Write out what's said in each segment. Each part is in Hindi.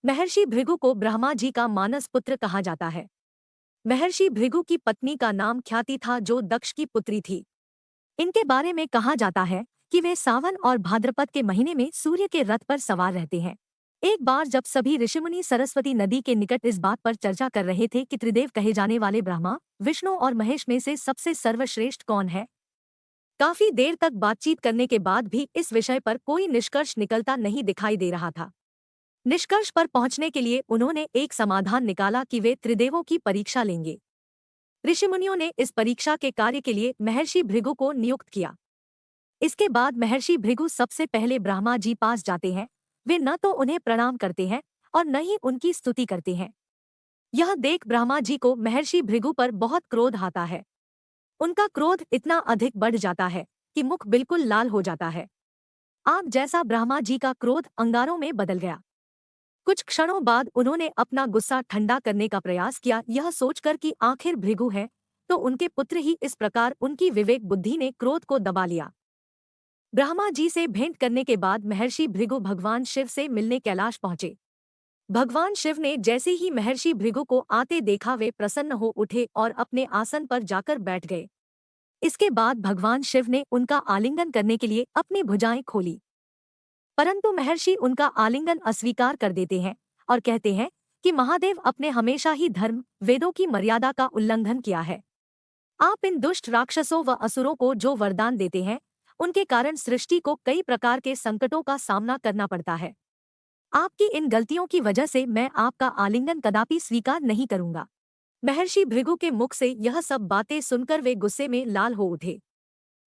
महर्षि भृगु को ब्रह्मा जी का मानस पुत्र कहा जाता है। महर्षि भृगु की पत्नी का नाम ख्याति था, जो दक्ष की पुत्री थी। इनके बारे में कहा जाता है कि वे सावन और भाद्रपद के महीने में सूर्य के रथ पर सवार रहते हैं। एक बार जब सभी ऋषिमुनि सरस्वती नदी के निकट इस बात पर चर्चा कर रहे थे कि त्रिदेव कहे जाने वाले ब्रह्मा, विष्णु और महेश में से सबसे सर्वश्रेष्ठ कौन है, काफी देर तक बातचीत करने के बाद भी इस विषय पर कोई निष्कर्ष निकलता नहीं दिखाई दे रहा था। निष्कर्ष पर पहुंचने के लिए उन्होंने एक समाधान निकाला कि वे त्रिदेवों की परीक्षा लेंगे। ऋषिमुनियों ने इस परीक्षा के कार्य के लिए महर्षि भृगु को नियुक्त किया। इसके बाद महर्षि भृगु सबसे पहले ब्रह्मा जी पास जाते हैं। वे न तो उन्हें प्रणाम करते हैं और न ही उनकी स्तुति करते हैं। यह देख ब्रह्मा जी को महर्षि भृगु पर बहुत क्रोध आता है। उनका क्रोध इतना अधिक बढ़ जाता है कि मुख बिल्कुल लाल हो जाता है। आग जैसा ब्रह्मा जी का क्रोध अंगारों में बदल गया। कुछ क्षणों बाद उन्होंने अपना गुस्सा ठंडा करने का प्रयास किया, यह सोचकर कि आखिर भृगु है तो उनके पुत्र ही। इस प्रकार उनकी विवेक बुद्धि ने क्रोध को दबा लिया। ब्रह्मा जी से भेंट करने के बाद महर्षि भृगु भगवान शिव से मिलने कैलाश पहुंचे। भगवान शिव ने जैसे ही महर्षि भृगु को आते देखा, वे प्रसन्न हो उठे और अपने आसन पर जाकर बैठ गए। इसके बाद भगवान शिव ने उनका आलिंगन करने के लिए अपनी भुजाएं खोली, परंतु महर्षि उनका आलिंगन अस्वीकार कर देते हैं और कहते हैं कि महादेव, अपने हमेशा ही धर्म वेदों की मर्यादा का उल्लंघन किया है। आप इन दुष्ट राक्षसों व असुरों को जो वरदान देते हैं, उनके कारण सृष्टि को कई प्रकार के संकटों का सामना करना पड़ता है। आपकी इन गलतियों की वजह से मैं आपका आलिंगन कदापि स्वीकार नहीं करूंगा। महर्षि भृगु के मुख से यह सब बातें सुनकर वे गुस्से में लाल हो उठे।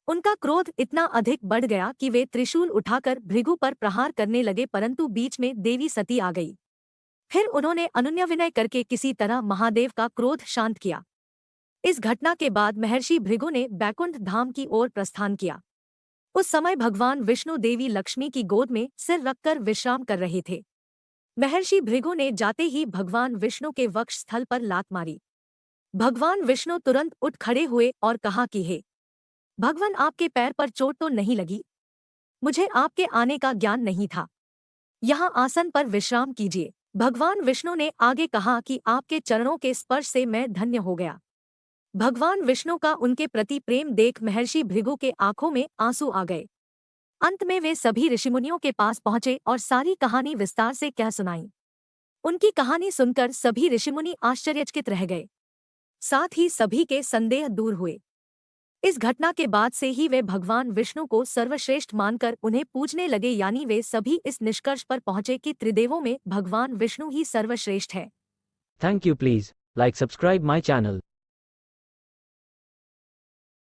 उनका क्रोध इतना अधिक बढ़ गया कि वे त्रिशूल उठाकर भृगु पर प्रहार करने लगे, परंतु बीच में देवी सती आ गई। फिर उन्होंने अनुनय करके किसी तरह महादेव का क्रोध शांत किया। इस घटना के बाद महर्षि भृगु ने बैकुंठ धाम की ओर प्रस्थान किया। उस समय भगवान विष्णु देवी लक्ष्मी की गोद में सिर रखकर विश्राम कर रहे थे। महर्षि भृगु ने जाते ही भगवान विष्णु के वक्ष स्थल पर लात मारी। भगवान विष्णु तुरंत उठ खड़े हुए और कहा कि हे भगवान, आपके पैर पर चोट तो नहीं लगी? मुझे आपके आने का ज्ञान नहीं था। यहाँ आसन पर विश्राम कीजिए। भगवान विष्णु ने आगे कहा कि आपके चरणों के स्पर्श से मैं धन्य हो गया। भगवान विष्णु का उनके प्रति प्रेम देख महर्षि भृगु के आंखों में आंसू आ गए। अंत में वे सभी ऋषिमुनियों के पास पहुंचे और सारी कहानी विस्तार से कह सुनाई। उनकी कहानी सुनकर सभी ऋषिमुनि आश्चर्यचकित रह गए। साथ ही सभी के संदेह दूर हुए। इस घटना के बाद से ही वे भगवान विष्णु को सर्वश्रेष्ठ मानकर उन्हें पूजने लगे, यानी वे सभी इस निष्कर्ष पर पहुंचे कि त्रिदेवों में भगवान विष्णु ही सर्वश्रेष्ठ है। Thank you. Please like, subscribe my channel.